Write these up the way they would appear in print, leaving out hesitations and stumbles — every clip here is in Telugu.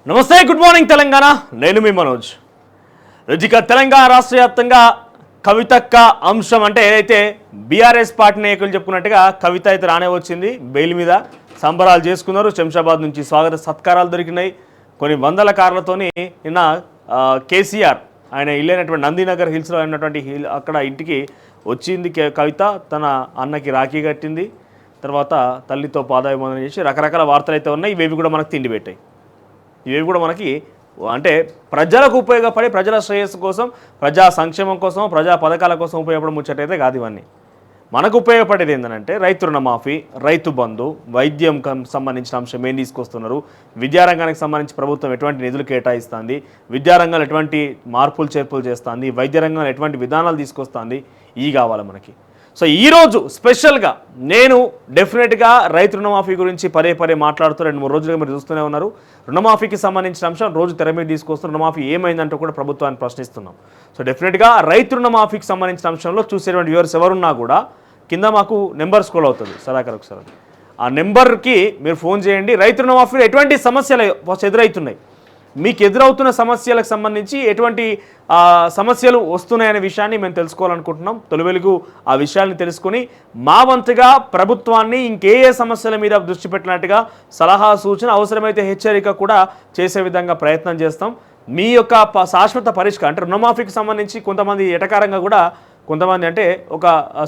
నమస్తే, గుడ్ మార్నింగ్ తెలంగాణ. నేను మీ మనోజ్. రుచిక తెలంగాణ రాష్ట్ర వ్యాప్తంగా కవితక్క అంశం అంటే ఏదైతే బీఆర్ఎస్ పార్టీ నాయకులు చెప్పుకున్నట్టుగా కవిత అయితే రానే వచ్చింది. బెయిల్ మీద సంబరాలు చేసుకున్నారు. శంషాబాద్ నుంచి స్వాగత సత్కారాలు దొరికినాయి. కొన్ని వందల కార్లతోని నిన్న కేసీఆర్ ఆయన ఇల్లైనటువంటి నందినగర్ హిల్స్లో ఉన్నటువంటి అక్కడ ఇంటికి వచ్చింది కవిత. తన అన్నకి రాఖీ కట్టింది. తర్వాత తల్లితో పాదాభివందనం చేసి రకరకాల వార్తలు అయితే ఉన్నాయి. ఇవేవి కూడా మనకు తిండి పెట్టాయి. ఇవేవి కూడా మనకి అంటే ప్రజలకు ఉపయోగపడి ప్రజల శ్రేయస్సు కోసం, ప్రజా సంక్షేమం కోసం, ప్రజా పథకాల కోసం ఉపయోగపడే ముచ్చటైతే కాదు. ఇవన్నీ మనకు ఉపయోగపడేది ఏంటంటే రైతు రుణమాఫీ, రైతు బంధు, వైద్యం సంబంధించిన అంశం ఏం తీసుకొస్తున్నారు, విద్యారంగానికి సంబంధించి ప్రభుత్వం ఎటువంటి నిధులు కేటాయిస్తుంది, విద్యారంగంలో ఎటువంటి మార్పులు చేర్పులు చేస్తుంది, వైద్య రంగంలో ఎటువంటి విధానాలు తీసుకొస్తుంది, ఇవి కావాలి మనకి. సో ఈరోజు స్పెషల్గా నేను డెఫినెట్గా రైతు రుణమాఫీ గురించి పదే మాట్లాడుతూ 2-3 రోజులుగా మీరు చూస్తూనే ఉన్నారు. రుణమాఫీకి సంబంధించిన అంశం రోజు తెర మీద తీసుకొస్తున్న రుణమాఫీ ఏమైందంటూ కూడా ప్రభుత్వాన్ని ప్రశ్నిస్తున్నాం. సో డెఫినెట్గా రైతు రుణమాఫీకి సంబంధించిన అంశంలో చూసేటువంటి వ్యూవర్స్ ఎవరున్నా కూడా కింద మాకు నెంబర్ స్క్రోల్ అవుతుంది సదాకర్ ఒకసారి. ఆ నెంబర్కి మీరు ఫోన్ చేయండి. రైతు రుణమాఫీలో ఎటువంటి సమస్యలు ఎదురవుతున్నాయి, మీకు ఎదురవుతున్న సమస్యలకు సంబంధించి ఎటువంటి సమస్యలు వస్తున్నాయనే విషయాన్ని మేము తెలుసుకోవాలనుకుంటున్నాం. తొలి వెలుగు ఆ విషయాన్ని తెలుసుకుని మా వంతుగా ప్రభుత్వాన్ని ఇంకే సమస్యల మీద దృష్టి పెట్టినట్టుగా సలహా సూచన, అవసరమైతే హెచ్చరిక కూడా చేసే విధంగా ప్రయత్నం చేస్తాం. మీ యొక్క శాశ్వత పరిష్కారం అంటే రుణమాఫీకి సంబంధించి కొంతమంది ఎటకారంగా కూడా, కొంతమంది అంటే ఒక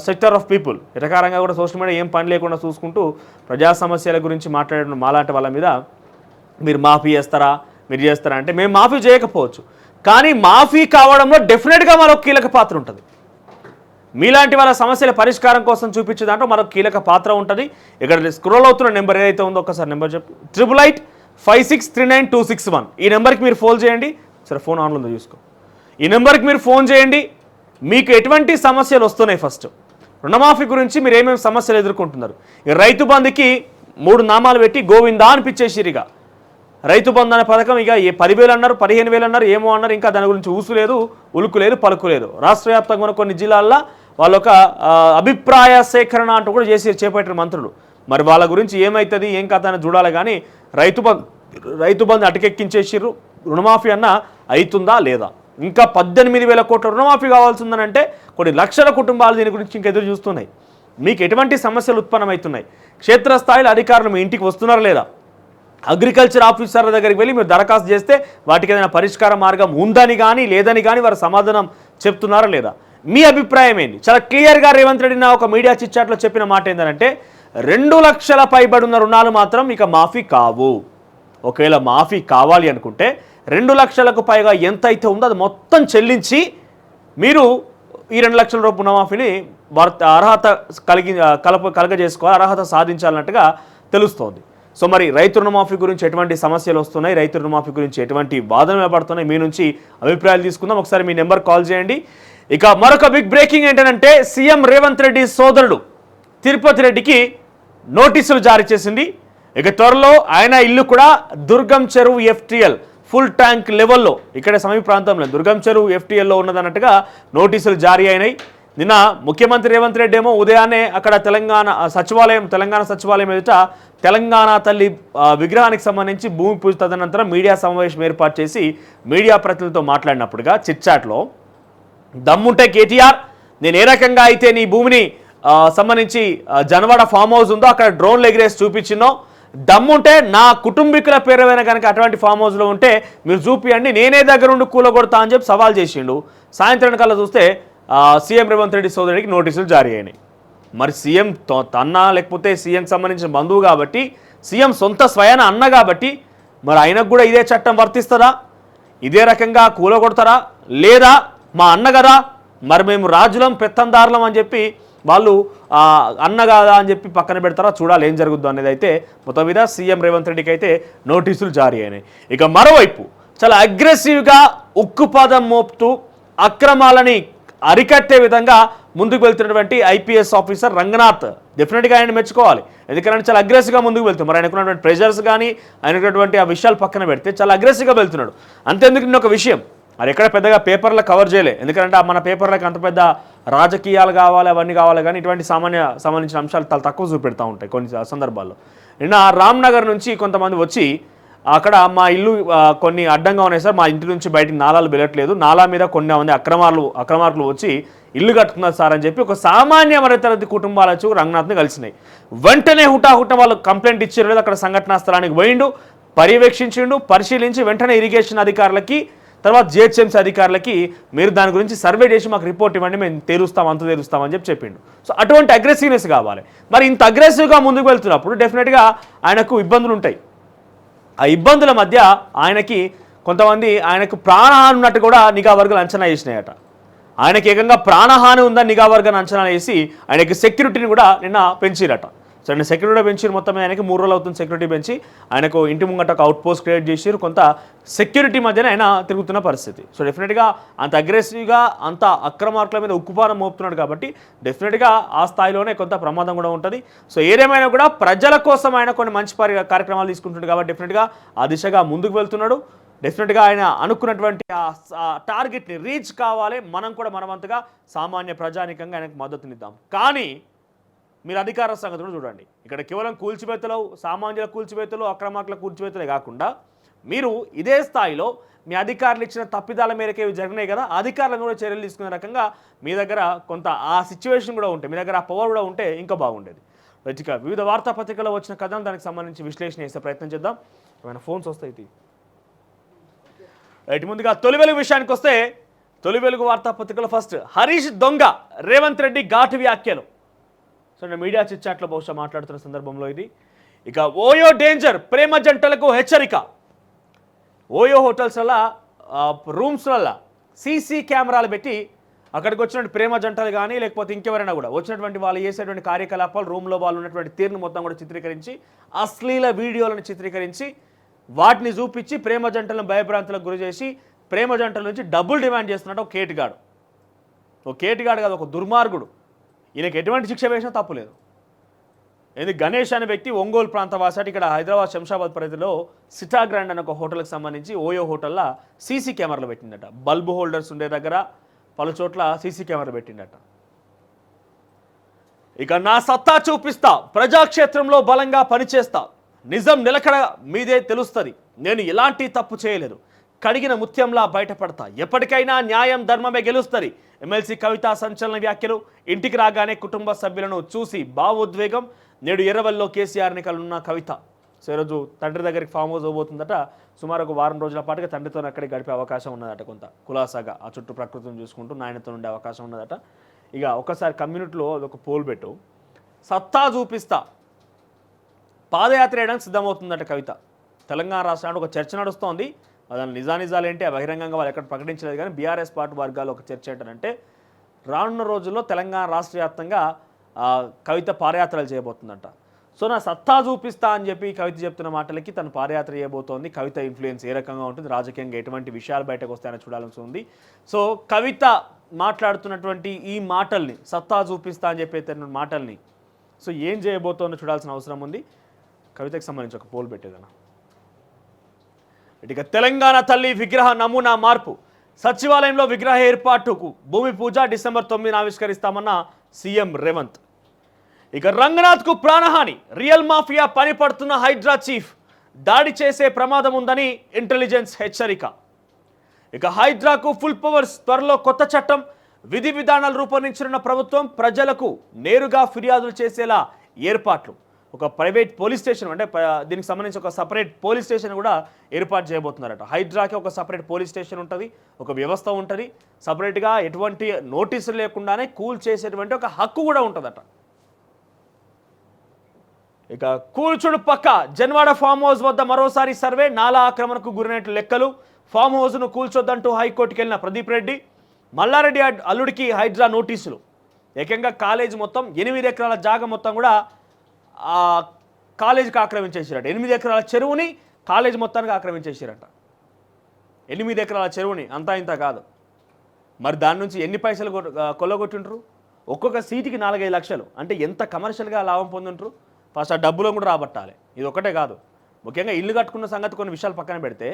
సెక్టర్ ఆఫ్ పీపుల్ ఎటకారంగా కూడా సోషల్ మీడియా ఏం పని లేకుండా చూసుకుంటూ ప్రజా సమస్యల గురించి మాట్లాడడం మాలాంటి వాళ్ళ మీద మీరు మాఫీ చేస్తారా, మీరు చేస్తారా అంటే మేము మాఫీ చేయకపోవచ్చు, కానీ మాఫీ కావడంలో డెఫినెట్గా మరొక కీలక పాత్ర ఉంటుంది. మీలాంటి వాళ్ళ సమస్యల పరిష్కారం కోసం చూపించే దాంట్లో మరొక కీలక పాత్ర ఉంటుంది. ఇక్కడ స్క్రోల్ అవుతున్న నెంబర్ ఏదైతే ఉందో ఒకసారి నెంబర్ చెప్పు, 8885639261. ఈ నెంబర్కి మీరు ఫోన్ చేయండి. సరే, ఫోన్ ఆన్లో ఉందో చూసుకో. ఈ నెంబర్కి మీరు ఫోన్ చేయండి. మీకు ఎటువంటి సమస్యలు వస్తున్నాయి, ఫస్ట్ రుణమాఫీ గురించి మీరు ఏమేమి సమస్యలు ఎదుర్కొంటున్నారు. రైతు బంధుకి 3 నామాలు పెట్టి గోవిందా అనిపించేసిరిగా. రైతు బంధు అనే పథకం ఇక 10,000 అన్నారు, 15,000 అన్నారు, ఏమో అన్నారు. ఇంకా దాని గురించి ఊసు లేదు, ఉలుకు లేదు, పలుకు లేదు. రాష్ట్ర వ్యాప్తంగా ఉన్న కొన్ని జిల్లాల్లో వాళ్ళొక అభిప్రాయ సేకరణ అంటూ కూడా చేపట్టిన మంత్రులు. మరి వాళ్ళ గురించి ఏమవుతుంది, ఏం కథ అని చూడాలి. కానీ రైతు బంధు అటకెక్కించేసిర్రు. రుణమాఫీ అన్న అవుతుందా లేదా? ఇంకా 18,000 కోట్ల రుణమాఫీ కావాల్సిందనంటే కొన్ని లక్షల కుటుంబాలు దీని గురించి ఇంకా ఎదురు చూస్తున్నాయి. మీకు ఎటువంటి సమస్యలు ఉత్పన్నమవుతున్నాయి, క్షేత్రస్థాయిలో అధికారులు మీ ఇంటికి వస్తున్నారా లేదా, అగ్రికల్చర్ ఆఫీసర్ల దగ్గరికి వెళ్ళి మీరు దరఖాస్తు చేస్తే వాటికి ఏదైనా పరిష్కార మార్గం ఉందని కానీ లేదని కానీ వారు సమాధానం చెప్తున్నారా లేదా? మీ అభిప్రాయం ఏంటి? చాలా క్లియర్గా రేవంత్ రెడ్డి నా ఒక మీడియా చిట్చాట్లో చెప్పిన మాట ఏంటంటే 2 లక్షల పైబడి ఉన్న రుణాలు మాత్రం ఇక మాఫీ కావు. ఒకవేళ మాఫీ కావాలి అనుకుంటే 2 లక్షలకు పైగా ఎంత అయితే ఉందో అది మొత్తం చెల్లించి మీరు ఈ 2 లక్షల రూపాయల రుణమాఫీని అర్హత కలగజేసుకోవాలి, అర్హత సాధించాలన్నట్టుగా తెలుస్తోంది. సో మరి రైతు రుణమాఫీ గురించి ఎటువంటి సమస్యలు వస్తున్నాయి, రైతు రుణమాఫీ గురించి ఎటువంటి వాదనలు ఏర్పడుతున్నాయి, మీ నుంచి అభిప్రాయాలు తీసుకుందాం. ఒకసారి మీ నెంబర్ కాల్ చేయండి. ఇక మరొక బిగ్ బ్రేకింగ్ ఏంటంటే సీఎం రేవంత్ రెడ్డి సోదరుడు తిరుపతి రెడ్డికి నోటీసులు జారీ చేసింది. ఇక త్వరలో ఆయన ఇల్లు కూడా దుర్గం చెరువు FTL ఫుల్ ట్యాంక్ లెవెల్లో ఇక్కడ సమీప ప్రాంతంలో దుర్గం చెరువు FTLలో ఉన్నదన్నట్టుగా నోటీసులు జారీ అయినాయి. నిన్న ముఖ్యమంత్రి రేవంత్ రెడ్డి ఏమో ఉదయాన్నే అక్కడ తెలంగాణ సచివాలయం ఎదుట తెలంగాణ తల్లి విగ్రహానికి సంబంధించి భూమి పూజ తదనంతరం మీడియా సమావేశం ఏర్పాటు చేసి మీడియా ప్రతినిధులతో మాట్లాడినప్పుడుగా చిట్చాట్లో దమ్ముంటే కేటీఆర్ నేను ఏ రకంగా అయితే నీ భూమిని సంబంధించి జనవాడ ఫామ్ హౌస్ ఉందో అక్కడ డ్రోన్లు ఎగిరేసి చూపించినో, దమ్ముంటే నా కుటుంబీకుల పేరువైనా కనుక అటువంటి ఫామ్ హౌస్లో ఉంటే మీరు చూపియండి, నేనే దగ్గరుండి కూలగొడతా అని చెప్పి సవాల్ చేసిండు. సాయంత్రం కల్లా చూస్తే సీఎం రేవంత్ రెడ్డి సోదరుడికి నోటీసులు జారీ అయినాయి. మరి సీఎం తన్నా లేకపోతే సీఎంకి సంబంధించిన బంధువు కాబట్టి, సీఎం సొంత స్వయాన అన్న కాబట్టి మరి ఆయనకు కూడా ఇదే చట్టం వర్తిస్తుందా, ఇదే రకంగా కూలగొడతారా, లేదా మా అన్న కదా మరి మేము రాజులం పెత్తందారులం అని చెప్పి వాళ్ళు అన్న కాదా అని చెప్పి పక్కన పెడతారా, చూడాలి ఏం జరుగుద్దు అనేది. అయితే మొత్తం మీద సీఎం రేవంత్ రెడ్డికి అయితే నోటీసులు జారీ అయినాయి. ఇక మరోవైపు చాలా అగ్రెసివ్గా ఉక్కుపాదం మోపుతూ అక్రమాలని అరికట్టే విధంగా ముందుకు వెళ్తున్నటువంటి IPS ఆఫీసర్ రంగనాథ్, డెఫినెట్గా ఆయన మెచ్చుకోవాలి. ఎందుకంటే చాలా అగ్రెసివ్గా ముందుకు వెళ్తున్నాడు. మరి ఆయనకున్నటువంటి ప్రెజర్స్ కానీ ఆయనకున్నటువంటి ఆ విషయాలు పక్కన పెడితే చాలా అగ్రెసివ్గా వెళ్తున్నాడు. అంతేందుకు నేను ఒక విషయం అది ఎక్కడ పెద్దగా పేపర్లో కవర్ చేయలే, ఎందుకంటే మన పేపర్లకు అంత పెద్ద రాజకీయాలు కావాలి అవన్నీ కావాలి, కానీ ఇటువంటి సంబంధించిన అంశాలు చాలా తక్కువ చూపెడతా ఉంటాయి కొన్ని సందర్భాల్లో. నిన్న రామ్నగర్ నుంచి కొంతమంది వచ్చి అక్కడ మా ఇల్లు కొన్ని అడ్డంగా ఉన్నాయి సార్, మా ఇంటి నుంచి బయటికి నాలాలు వెళ్ళట్లేదు, నాలా మీద కొన్ని మంది అక్రమార్కులు వచ్చి ఇల్లు కట్టుకున్నారు సార్ అని చెప్పి ఒక సామాన్య మధ్యతరగతి కుటుంబాల రంగనాథ్ని కలిసినాయి. వెంటనే హుటాహుట వాళ్ళు కంప్లైంట్ ఇచ్చారు లేదు, అక్కడ సంఘటనా స్థలానికి పోయిండు, పర్యవేక్షించిండు, పరిశీలించి వెంటనే ఇరిగేషన్ అధికారులకి తర్వాత జిహెచ్ఎంసీ అధికారులకి మీరు దాని గురించి సర్వే చేసి మాకు రిపోర్ట్ ఇవ్వండి, మేము తెలుస్తామని చెప్పి చెప్పిండు. సో అటువంటి అగ్రెసివ్నెస్ కావాలి. మరి ఇంత అగ్రెసివ్గా ముందుకు వెళ్తున్నప్పుడు డెఫినెట్గా ఆయనకు ఇబ్బందులు ఉంటాయి. ఆ ఇబ్బందుల మధ్య ఆయనకి కొంతమంది ఆయనకు ప్రాణహాని ఉన్నట్టు కూడా నిఘా వర్గాలు అంచనా వేసినాయట. ఆయనకి ఏకంగా ప్రాణహాని ఉందని నిఘా వర్గాన్ని అంచనా వేసి ఆయనకి సెక్యూరిటీని కూడా నిన్న పెంచిరట. సో ఆయన సెక్యూరిటీ పెంచి మొత్తం ఆయనకి 3 రోజులు అవుతుంది సెక్యూరిటీ పెంచి, ఆయనకు ఇంటి ముంగట ఒక అవుట్ పోస్ట్ క్రియేట్ చేసి కొంత సెక్యూరిటీ మధ్యన ఆయన తిరుగుతున్న పరిస్థితి. సో డెఫినెట్గా అంత అగ్రెసివ్గా అంత అక్రమార్కుల మీద ఉక్కుపానం మోపుతున్నాడు కాబట్టి డెఫినెట్గా ఆ స్థాయిలోనే కొంత ప్రమాదం కూడా ఉంటుంది. సో ఏదేమైనా కూడా ప్రజల కోసం ఆయన కొన్ని మంచి కార్యక్రమాలు తీసుకుంటున్నాడు కాబట్టి డెఫినెట్గా ఆ దిశగా ముందుకు వెళ్తున్నాడు. డెఫినెట్గా ఆయన అనుకున్నటువంటి ఆ టార్గెట్ని రీచ్ కావాలి. మనం కూడా మనవంతుగా సామాన్య ప్రజానికంగా ఆయనకు మద్దతునిద్దాం. కానీ మీరు అధికార సంగతి కూడా చూడండి. ఇక్కడ కేవలం కూల్చివేతలు, సామాన్యుల కూల్చివేతలు, అక్రమార్కుల కూల్చివేతలే కాకుండా మీరు ఇదే స్థాయిలో మీ అధికారులు ఇచ్చిన తప్పిదాల మేరకే జరిగినాయి కదా, అధికారులను కూడా చర్యలు తీసుకునే రకంగా మీ దగ్గర కొంత ఆ సిచ్యువేషన్ కూడా ఉంటే, మీ దగ్గర ఆ పవర్ కూడా ఉంటే ఇంకా బాగుండేది. ఇక వివిధ వార్తాపత్రికల్లో వచ్చిన కథను దానికి సంబంధించి విశ్లేషణ చేసే ప్రయత్నం చేద్దాం. ఏమైనా ఫోన్స్ వస్తాయి. రైట్, ముందుగా తొలి వెలుగు విషయానికి వస్తే తొలి వెలుగు వార్తాపత్రికలో ఫస్ట్ హరీష్ దొంగ, రేవంత్ రెడ్డి ఘాటు వ్యాఖ్యలు. సో నేను మీడియా చిట్చాట్లో బహుశా మాట్లాడుతున్న సందర్భంలో ఇది. ఇక ఓయో డేంజర్, ప్రేమ జంటలకు హెచ్చరిక. ఓయో హోటల్స్ల రూమ్స్లల్లో సీసీ కెమెరాలు పెట్టి అక్కడికి వచ్చినటువంటి ప్రేమ జంటలు కానీ లేకపోతే ఇంకెవరైనా కూడా వచ్చినటువంటి వాళ్ళు చేసేటువంటి కార్యకలాపాలు, రూమ్లో వాళ్ళు ఉన్నటువంటి తీరును మొత్తం కూడా చిత్రీకరించి అశ్లీల వీడియోలను చిత్రీకరించి వాటిని చూపించి ప్రేమ జంటలను భయభ్రాంతులకు గురి చేసి ప్రేమ జంటల నుంచి డబ్బులు డిమాండ్ చేస్తున్నట్టు ఒక కేటుగాడు కాదు, ఒక దుర్మార్గుడు. ఈయనకి ఎటువంటి శిక్ష వేసినా తప్పులేదు. ఇది గణేష్ అనే వ్యక్తి ఒంగోలు ప్రాంత వాసాటి, ఇక్కడ హైదరాబాద్ శంషాబాద్ పరిధిలో సిటా గ్రాండ్ అనే ఒక హోటల్కి సంబంధించి ఓయో హోటల్లో సీసీ కెమెరాలు పెట్టిందట. బల్బు హోల్డర్స్ ఉండే దగ్గర పలు చోట్ల సీసీ కెమెరా పెట్టిందట. ఇక నా సత్తా చూపిస్తా, ప్రజాక్షేత్రంలో బలంగా పనిచేస్తా, నిజం నిలకడ మీదే తెలుస్తుంది, నేను ఎలాంటి తప్పు చేయలేదు, కడిగిన ముత్యంలా బయటపడతా, ఎప్పటికైనా న్యాయం ధర్మమే గెలుస్తుంది. ఎమ్మెల్సీ కవిత సంచలన వ్యాఖ్యలు. ఇంటికి రాగానే కుటుంబ సభ్యులను చూసి భావోద్వేగం. నేడు ఎర్రవల్లిలో కేసీఆర్ ఎన్నికలున్న కవిత. సో ఈరోజు తండ్రి దగ్గరికి ఫామ్ హౌస్ అవబోతుందట. సుమారు ఒక వారం రోజుల పాటుగా తండ్రితో అక్కడికి గడిపే అవకాశం ఉన్నదట. కొంత కులాసాగా ఆ చుట్టూ ప్రకృతిని చూసుకుంటూ నాయనతో ఉండే అవకాశం ఉన్నదట. ఇక ఒకసారి కమ్యూనిటీలో ఒక పోల్ పెట్టు, సత్తా చూపిస్తా, పాదయాత్ర వేయడానికి సిద్ధమవుతుందట కవిత. తెలంగాణ రాష్ట్రానికి ఒక చర్చ నడుస్తోంది. దాని నిజానిజాలు ఏంటి బహిరంగంగా వాళ్ళు ఎక్కడ ప్రకటించలేదు. కానీ బీఆర్ఎస్ పార్టీ వర్గాలు ఒక చర్చ ఏంటంటే రానున్న రోజుల్లో తెలంగాణ రాష్ట్ర వ్యాప్తంగా కవిత పాదయాత్రలు చేయబోతుందంట. సో నా సత్తా చూపిస్తా అని చెప్పి కవిత చెప్తున్న మాటలకి తను పాదయాత్ర చేయబోతోంది. కవిత ఇన్ఫ్లుయెన్స్ ఏ రకంగా ఉంటుంది, రాజకీయంగా ఎటువంటి విషయాలు బయటకు వస్తాయని చూడాల్సి ఉంది. సో కవిత మాట్లాడుతున్నటువంటి ఈ మాటల్ని, సత్తా చూపిస్తా అని చెప్పే మాటల్ని సో ఏం చేయబోతోందో చూడాల్సిన అవసరం ఉంది. కవితకు సంబంధించి ఒక పోల్ పెట్టేదన్నా. ఇక తెలంగాణ తల్లి విగ్రహ నమూనా మార్పు, సచివాలయంలో విగ్రహ ఏర్పాటుకు భూమి పూజ డిసెంబర్ 9 ఆవిష్కరిస్తామన్న సీఎం రేవంత్. ఇక రంగనాథ్కు ప్రాణహాని, రియల్ మాఫియా పనిపడుతున్న హైడ్రా చీఫ్, దాడి చేసే ప్రమాదం ఉందని ఇంటెలిజెన్స్ హెచ్చరిక. ఇక హైడ్రాకు ఫుల్ పవర్స్, త్వరలో కొత్త చట్టం, విధి విధానాలు రూపొందించిన ప్రభుత్వం, ప్రజలకు నేరుగా ఫిర్యాదులు చేసేలా ఏర్పాట్లు. ఒక ప్రైవేట్ పోలీస్ స్టేషన్, అంటే దీనికి సంబంధించి ఒక సపరేట్ పోలీస్ స్టేషన్ కూడా ఏర్పాటు చేయబోతున్నారట. హైడ్రాకి ఒక సపరేట్ పోలీస్ స్టేషన్ ఉంటుంది, ఒక వ్యవస్థ ఉంటుంది, సపరేట్గా ఎటువంటి నోటీసులు లేకుండానే కూల్ చేసేటువంటి ఒక హక్కు కూడా ఉంటుందట. ఇక కూల్చుడు పక్క, జన్వాడ ఫామ్ హౌస్ వద్ద మరోసారి సర్వే, నాలా ఆక్రమణకు గురైనట్లు లెక్కలు, ఫామ్ హౌస్ను కూల్చొద్దంటూ హైకోర్టుకు వెళ్ళిన ప్రదీప్ రెడ్డి. మల్లారెడ్డి అల్లుడికి హైడ్రా నోటీసులు. ఏకంగా కాలేజ్ మొత్తం 8 ఎకరాల జాగ మొత్తం కూడా కాలేజీకి ఆక్రమించేసారట. 8 ఎకరాల చెరువుని కాలేజ్ మొత్తానికి ఆక్రమించేసారట. 8 ఎకరాల చెరువుని, అంతా ఇంత కాదు. మరి దాని నుంచి ఎన్ని పైసలు కొల్లగొట్టింటారు? ఒక్కొక్క సీటుకి 4-5 లక్షలు, అంటే ఎంత కమర్షియల్గా లాభం పొందుంటారు. ఫస్ట్ ఆ డబ్బులో కూడా రాబట్టాలి. ఇది ఒకటే కాదు, ముఖ్యంగా ఇల్లు కట్టుకున్న సంగతి కొన్ని విషయాలు పక్కన పెడితే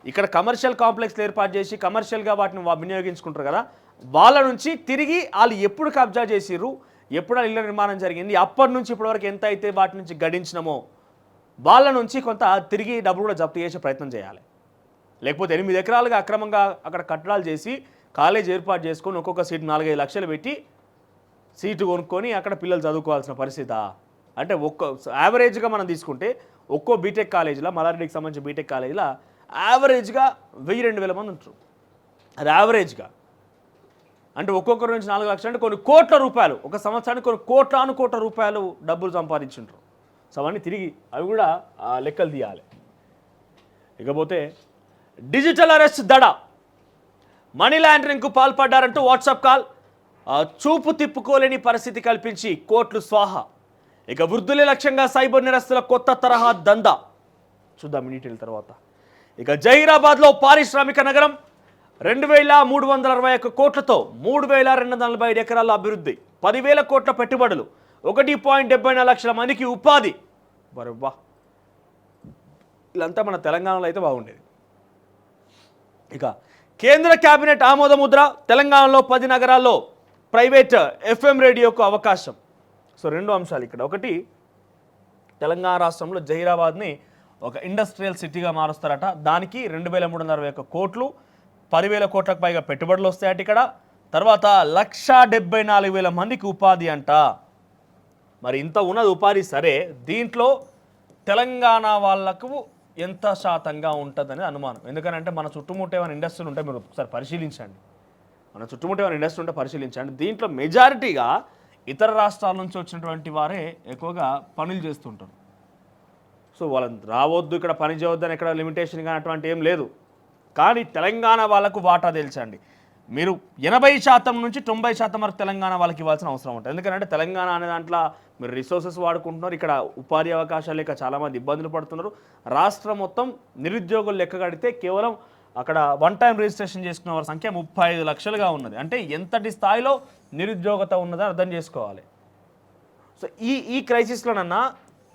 ఇక్కడ కమర్షియల్ కాంప్లెక్స్లు ఏర్పాటు చేసి కమర్షియల్గా వాటిని వినియోగించుకుంటారు కదా, వాళ్ళ నుంచి తిరిగి వాళ్ళు ఎప్పుడు కబ్జా చేసిర్రు, ఎప్పుడు ఇళ్ళ నిర్మాణం జరిగింది, అప్పటి నుంచి ఇప్పటివరకు ఎంత అయితే వాటి నుంచి గడించినమో వాళ్ళ నుంచి కొంత తిరిగి డబ్బులు కూడా జప్తు చేసే ప్రయత్నం చేయాలి. లేకపోతే 8 ఎకరాలుగా అక్రమంగా అక్కడ కట్టడాలు చేసి కాలేజ్ ఏర్పాటు చేసుకొని ఒక్కొక్క సీటు 4-5 లక్షలు పెట్టి సీటు కొనుక్కొని అక్కడ పిల్లలు చదువుకోవాల్సిన పరిస్థితి. అంటే యావరేజ్గా మనం తీసుకుంటే ఒక్కో బీటెక్ కాలేజీలో, మల్లారెడ్డికి సంబంధించిన బీటెక్ కాలేజీలో యావరేజ్గా 1000-2000 మంది ఉంటారు. అది యావరేజ్గా. అంటే ఒక్కొక్కరి నుంచి 4 లక్షలు అంటే కొన్ని కోట్ల రూపాయలు, ఒక సంవత్సరానికి కొన్ని కోట్ల రూపాయలు డబ్బులు సంపాదించుంటారు. సో అవన్నీ తిరిగి అవి కూడా లెక్కలు తీయాలి. ఇకపోతే డిజిటల్ అరెస్ట్ దడ, మనీ లాండరింగ్కు పాల్పడ్డారంటూ వాట్సాప్ కాల్, చూపు తిప్పుకోలేని పరిస్థితి కల్పించి కోట్లు స్వాహా. ఇక వృద్ధులే లక్ష్యంగా సైబర్ నేరస్తుల కొత్త తరహా దందా. చూద్దాం డీటెయిల్ తర్వాత. ఇక జహీరాబాద్లో పారిశ్రామిక నగరం 2361 కోట్లతో 3245 ఎకరాల అభివృద్ధి, 10,000 కోట్ల పెట్టుబడులు, 1.74 లక్షల మందికి ఉపాధి. బరబ్బా, ఇదంతా మన తెలంగాణలో అయితే బాగుండేది. ఇక కేంద్ర కేబినెట్ ఆమోద ముద్ర, తెలంగాణలో 10 నగరాల్లో ప్రైవేట్ FM రేడియోకు అవకాశం. సో 2 అంశాలు ఇక్కడ. ఒకటి, తెలంగాణ రాష్ట్రంలో జహీరాబాద్ని ఒక ఇండస్ట్రియల్ సిటీగా మారుస్తారట. దానికి 2361 కోట్లు, 10,000 కోట్లకు పైగా పెట్టుబడులు వస్తాయట ఇక్కడ. తర్వాత 174,000 మందికి ఉపాధి అంట. మరి ఇంత ఉన్నది ఉపాధి సరే, దీంట్లో తెలంగాణ వాళ్లకు ఎంత శాతంగా ఉంటుందని అనుమానం. ఎందుకనంటే మన చుట్టుముట్టే ఏమైనా ఇండస్ట్రీలు ఉంటే మీరు ఒకసారి పరిశీలించండి. మన చుట్టుముట్టే ఏమైనా ఇండస్ట్రీ ఉంటే పరిశీలించండి. దీంట్లో మెజారిటీగా ఇతర రాష్ట్రాల నుంచి వచ్చినటువంటి వారే ఎక్కువగా పనులు చేస్తుంటారు. సో వాళ్ళని రావద్దు, ఇక్కడ పని చేయవద్దని ఎక్కడ లిమిటేషన్ కానీ అటువంటి ఏం లేదు. కానీ తెలంగాణ వాళ్ళకు వాటా తెలుసండి. మీరు 80% నుంచి 90% వరకు తెలంగాణ వాళ్ళకి ఇవ్వాల్సిన అవసరం ఉంటుంది. ఎందుకంటే తెలంగాణ అనే దాంట్లో మీరు రిసోర్సెస్ వాడుకుంటున్నారు, ఇక్కడ ఉపాధి అవకాశాలు లేక చాలామంది ఇబ్బందులు పడుతున్నారు. రాష్ట్రం మొత్తం నిరుద్యోగులు లెక్క కడితే కేవలం అక్కడ వన్ టైం రిజిస్ట్రేషన్ చేసుకున్న వారి సంఖ్య 35 లక్షలుగా ఉన్నది. అంటే ఎంతటి స్థాయిలో నిరుద్యోగత ఉన్నదని అర్థం చేసుకోవాలి. సో ఈ క్రైసిస్లోనన్నా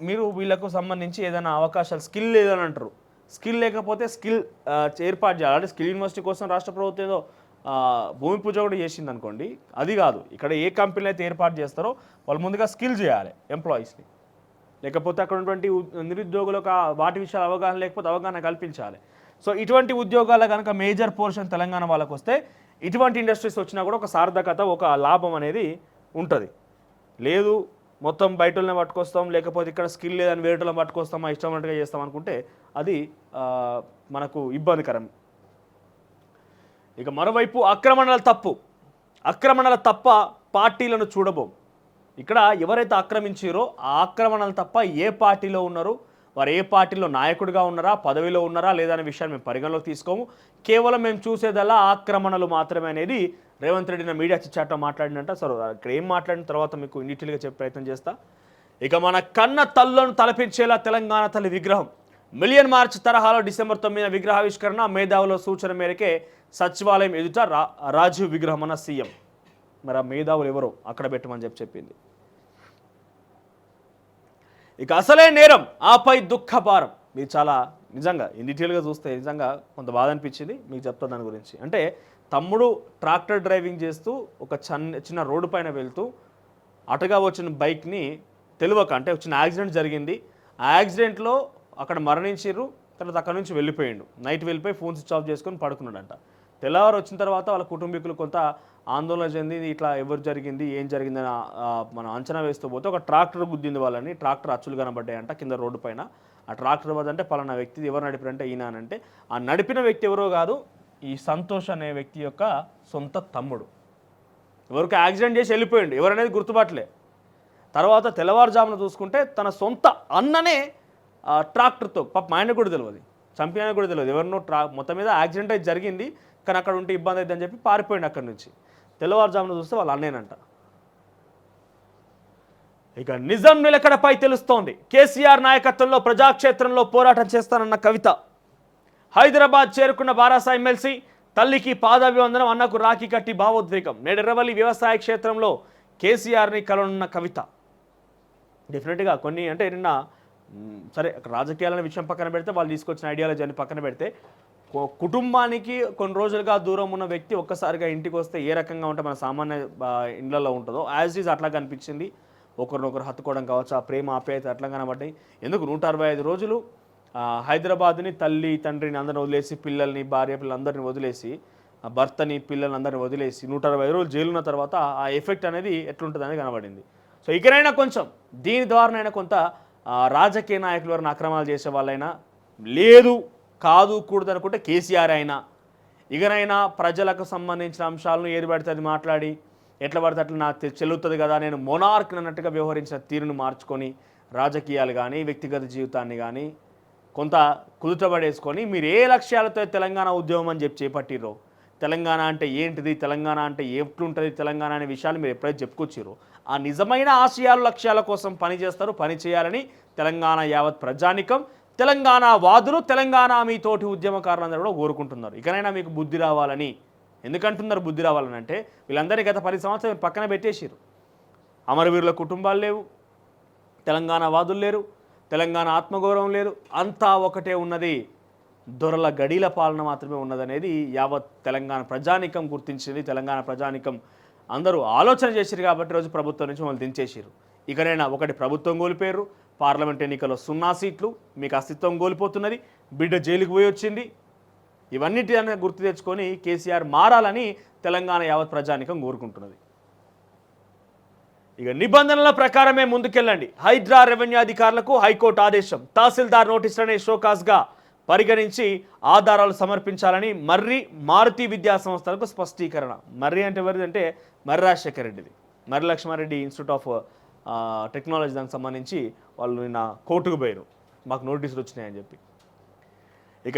మీరు వీళ్ళకు సంబంధించి ఏదైనా అవకాశాలు, స్కిల్ లేదని అంటారు. స్కిల్ లేకపోతే స్కిల్ ఏర్పాటు చేయాలి. అంటే స్కిల్ యూనివర్సిటీ కోసం రాష్ట్ర ప్రభుత్వం ఏదో భూమి పూజ కూడా చేసింది అనుకోండి, అది కాదు. ఇక్కడ ఏ కంపెనీలు అయితే ఏర్పాటు చేస్తారో వాళ్ళు ముందుగా స్కిల్ చేయాలి ఎంప్లాయీస్ని. లేకపోతే అక్కడ ఉన్నటువంటి నిరుద్యోగులకు వాటి విషయాలు అవగాహన లేకపోతే అవగాహన కల్పించాలి. సో ఇటువంటి ఉద్యోగాల కనుక మేజర్ పోర్షన్ తెలంగాణ వాళ్ళకు వస్తే ఇటువంటి ఇండస్ట్రీస్ వచ్చినా కూడా ఒక సార్థకత, ఒక లాభం అనేది ఉంటుంది. లేదు మొత్తం బయటనే పట్టుకొస్తాం, లేకపోతే ఇక్కడ స్కిల్ లేదని వేరేటలో పట్టుకొస్తాం, ఇష్టం ఉన్నట్టుగా చేస్తాం అనుకుంటే అది మనకు ఇబ్బందికరం. ఇక మరోవైపు ఆక్రమణల తప్ప పార్టీలను చూడబోం. ఇక్కడ ఎవరైతే ఆక్రమించారో ఆ ఆక్రమణలు తప్ప ఏ పార్టీలో ఉన్నారు, వారు ఏ పార్టీలో నాయకుడిగా ఉన్నారా, పదవిలో ఉన్నారా లేదా అనే విషయాన్ని మేము పరిగణలోకి తీసుకోము. కేవలం మేము చూసేదల్లా ఆక్రమణలు మాత్రమే అనేది రేవంత్ రెడ్డి నా మీడియా చిట్చాట్లో మాట్లాడినంట. సరే ఇక్కడ ఏం మాట్లాడిన తర్వాత మీకు డీటెయిల్గా చెప్పే ప్రయత్నం చేస్తా. ఇక మన కన్న తల్లులను తలపించేలా తెలంగాణ తల్లి విగ్రహం, మిలియన్ మార్చ్ తరహాలో డిసెంబర్ 9 విగ్రహావిష్కరణ, మేధావుల సూచన మేరకే సచివాలయం ఎదుట రాజీవ్ విగ్రహం అన్న సీఎం. మరి ఆ మేధావులు ఎవరో అక్కడ పెట్టమని చెప్పింది. ఇక అసలే నేరం ఆపై దుఃఖభారం. మీరు చాలా నిజంగా డీటెయిల్గా చూస్తే నిజంగా కొంత బాధ అనిపించింది. మీకు చెప్తా దాని గురించి. అంటే తమ్ముడు ట్రాక్టర్ డ్రైవింగ్ చేస్తూ ఒక చిన్న రోడ్డు పైన వెళ్తూ అటుగా వచ్చిన బైక్ని తెలియక, అంటే చిన్న యాక్సిడెంట్ జరిగింది. ఆ యాక్సిడెంట్లో అక్కడ మరణించారు. తర్వాత అక్కడ నుంచి వెళ్ళిపోయిండు. నైట్ వెళ్ళిపోయి ఫోన్ స్విచ్ ఆఫ్ చేసుకొని పడుకున్నాడంట. తెల్లవారు వచ్చిన తర్వాత వాళ్ళ కుటుంబీకులు కొంత ఆందోళన చెంది ఇట్లా ఎవరు జరిగింది, ఏం జరిగిందని మనం అంచనా వేస్తూ పోతే ఒక ట్రాక్టర్ గుద్దింది వాళ్ళని. ట్రాక్టర్ అచ్చులు కనబడ్డాయంట కింద రోడ్డు పైన. ఆ ట్రాక్టర్ వద్దంటే పలానా వ్యక్తి, ఎవరు నడిపారంటే ఈయన అంటే ఆ నడిపిన వ్యక్తి ఎవరో కాదు, ఈ సంతోష్ అనే వ్యక్తి యొక్క సొంత తమ్ముడు. ఎవరికి యాక్సిడెంట్ చేసి వెళ్ళిపోయిండు, ఎవరనేది గుర్తుపట్టలే. తర్వాత తెల్లవారుజామున చూసుకుంటే తన సొంత అన్ననే ట్రాక్టర్తో, పాప ఆయన కూడా తెలియదు, చంపిన కూడా తెలియదు, ఎవరినో మొత్తం మీద యాక్సిడెంట్ అయితే జరిగింది కానీ అక్కడ ఉంటే ఇబ్బంది అవుతుందని చెప్పి పారిపోయింది అక్కడి నుంచి. తెల్లవారుజామున చూస్తే వాళ్ళ అన్నేనంట. ఇక నిజం నిలకడపై తెలుస్తోంది. కేసీఆర్ నాయకత్వంలో ప్రజాక్షేత్రంలో పోరాటం చేస్తానన్న కవిత. హైదరాబాద్ చేరుకున్న బారాసా ఎమ్మెల్సీ, తల్లికి పాదాభివందనం, అన్నకు రాఖీ కట్టి భావోద్వేగం. నేడెర్రవల్లి వ్యవసాయ క్షేత్రంలో కేసీఆర్ని కలవనున్న కవిత. డెఫినెట్గా కొన్ని అంటే నిన్న సరే రాజకీయాలనే విషయం పక్కన పెడితే, వాళ్ళు తీసుకొచ్చిన ఐడియాలజీ అని పక్కన పెడితే, కుటుంబానికి కొన్ని రోజులుగా దూరం ఉన్న వ్యక్తి ఒక్కసారిగా ఇంటికి వస్తే ఏ రకంగా ఉంటే మన సామాన్య ఇళ్లలో ఉంటుందో యాజ్ ఈజ్ అట్లా కనిపించింది. ఒకరినొకరు హత్తుకోవడం కావచ్చు, ఆ ప్రేమ ఆప్యాయత అట్లా కనబడ్డాయి. ఎందుకు 165 రోజులు హైదరాబాద్ని తల్లి తండ్రిని అందరిని వదిలేసి, పిల్లల్ని భార్య పిల్లలందరినీ వదిలేసి, భర్తని పిల్లల్ని అందరిని వదిలేసి 165 రోజులు జైలున్న తర్వాత ఆ ఎఫెక్ట్ అనేది ఎట్లుంటుంది అనేది కనబడింది. సో ఇకనైనా కొంచెం దీని ద్వారానైనా కొంత రాజకీయ నాయకులు ఎవరైనా అక్రమాలు చేసే వాళ్ళైనా లేదు కాదు కూడదు అనుకుంటే కేసీఆర్ అయినా ఇకనైనా ప్రజలకు సంబంధించిన అంశాలను ఏది పడితే అది మాట్లాడి ఎట్లా పడితే అట్లా నాకు చెల్లుతుంది కదా, నేను మొనార్క్ అన్నట్టుగా వ్యవహరించిన తీరును మార్చుకొని రాజకీయాలు కానీ వ్యక్తిగత జీవితాన్ని కానీ కొంత కుదుటపడేసుకొని మీరు ఏ లక్ష్యాలతో తెలంగాణ ఉద్యమం అని చెప్పి చేపట్టిరో, తెలంగాణ అంటే ఏంటిది, తెలంగాణ అంటే ఎట్లుంటుంది తెలంగాణ అనే విషయాలు మీరు ఎప్పుడైతే చెప్పుకొచ్చిరో ఆ నిజమైన ఆశయాలు లక్ష్యాల కోసం పనిచేస్తారు, పని చేయాలని తెలంగాణ యావత్ ప్రజానికం, తెలంగాణ వాదులు, తెలంగాణ మీ తోటి ఉద్యమకారులందరూ కూడా కోరుకుంటున్నారు. ఇకనైనా మీకు బుద్ధి రావాలని. ఎందుకంటున్నారు బుద్ధి రావాలని అంటే వీళ్ళందరినీ గత 10 సంవత్సరాలు పక్కన పెట్టేసారు. అమరవీరుల కుటుంబాలు లేవు, తెలంగాణ వాదులు లేరు, తెలంగాణ ఆత్మగౌరవం లేదు, అంతా ఒకటే ఉన్నది, దొరల గడీల పాలన మాత్రమే ఉన్నదనేది యావత్ తెలంగాణ ప్రజానికం గుర్తించింది. తెలంగాణ ప్రజానికం అందరూ ఆలోచన చేశారు కాబట్టి రోజు ప్రభుత్వం నుంచి మమ్మల్ని దించేసారు. ఇకనైనా ఒకటి ప్రభుత్వం కోల్పోయారు, పార్లమెంట్ ఎన్నికల్లో 0 సీట్లు, మీకు అస్తిత్వం కోల్పోతున్నది, బిడ్డ జైలుకు పోయి వచ్చింది. ఇవన్నిటిని గుర్తు తెచ్చుకొని కేసీఆర్ మారాలని తెలంగాణ యావత్ ప్రజానికం కోరుకుంటున్నది. ఇక నిబంధనల ప్రకారమే ముందుకెళ్ళండి. హైడ్రా రెవెన్యూ అధికారులకు హైకోర్టు ఆదేశం. తహసీల్దార్ నోటీసులనే షోకాస్గా పరిగణించి ఆధారాలు సమర్పించాలని మారుతి విద్యా సంస్థలకు స్పష్టీకరణ. మర్రి అంటే ఎవరిదంటే మర్రి రాజశేఖర రెడ్డిది, Marri Laxma Reddy institute of technology దానికి సంబంధించి వాళ్ళు నిన్న కోర్టుకు పోయారు, మాకు నోటీసులు వచ్చినాయని చెప్పి. ఇక